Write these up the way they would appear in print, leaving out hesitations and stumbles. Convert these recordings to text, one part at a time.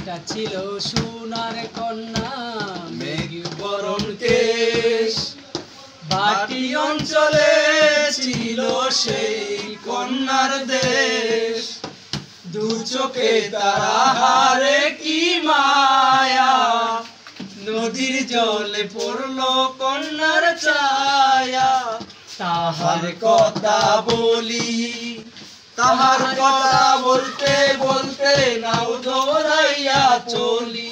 একটা ছিল সোনার কন্যা মেঘ বরণ কেশ, বাটি অঞ্চলে ছিল সেই কন্যার দেশ। দু চোখে তারা হারে কি মায়া, নদীর জলে পড়লো কন্যার ছায়া। তাহার কথা বলি, তাহার কথা বলতে বলতে নাও দৌড়াইয়া চলি।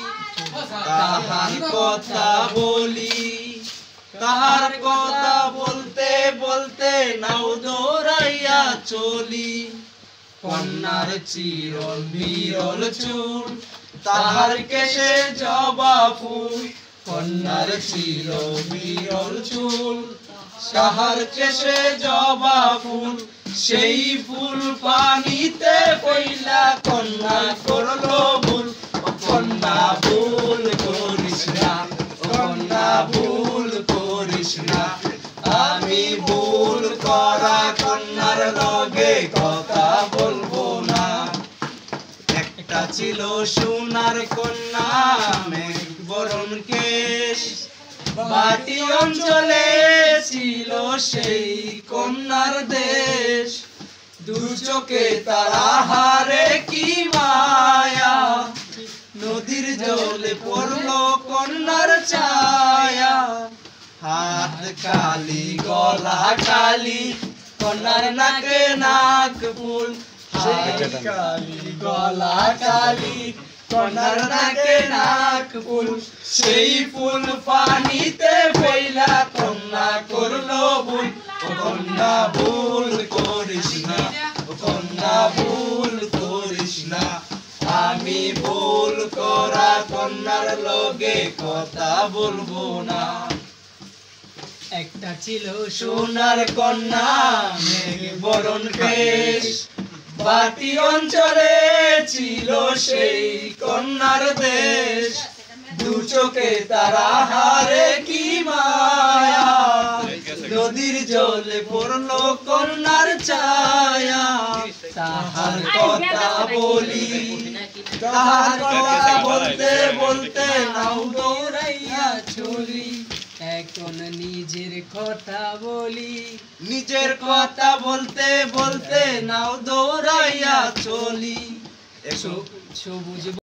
তাহার কথা বলি, তাহার কথা বলতে বলতে নাও দৌড়াইয়া চলি। কন্যার চিরল বিরল চুল, তাহার কেশে জবা ফুল। কন্যার চিরল বিরল চুল, তাহার কেশে জবা ফুল। সেই ফুল পানিতে পইলা কন্যা করলো ভুল। কন্যা ভুল করিস না, কন্যা ভুল করিস না। আমি ভুল করা কন্যার লগে কথা বলবো না। একটা ছিল সোনার কন্যা মেঘ বরণ কেশ, বাটি অঞ্চলে ছিল সেই কন্যার দেশ। দু চোখে তারা হারে কি মায়া, নদীর জলে পড়লো কন্যার ছায়া। হাত কালি গলা কালি, কন্যার নাকে নাক ফুল। হাত কালি গলা কালি, কন্যার নাকে নাক ফুল। সেই ফুল পানিতে ফেলা কন্যা করলো ভুল। কন্যা ভুল করিস না, কন্যা ভুল করিস না। আমি ভুল করা কন্যার লগে কথা বলবো না। একটা ছিল সোনার কন্যা মেঘ বরণ কেশ, বাটি অঞ্চলে ছিল সেই কন্যার দেশ। দু চোখে তারা হারে কি মায়া, নদীর জলে পড়লো কন্যার ছায়া। তাহার কথা বলি, তাহার কথা বলতে বলতে নাও দৌড়াইয়া চলি। এখন নিজের কথা বলি, নিজের কথা বলতে বলতে নাও দৌড়াইয়া চলি। সবুজ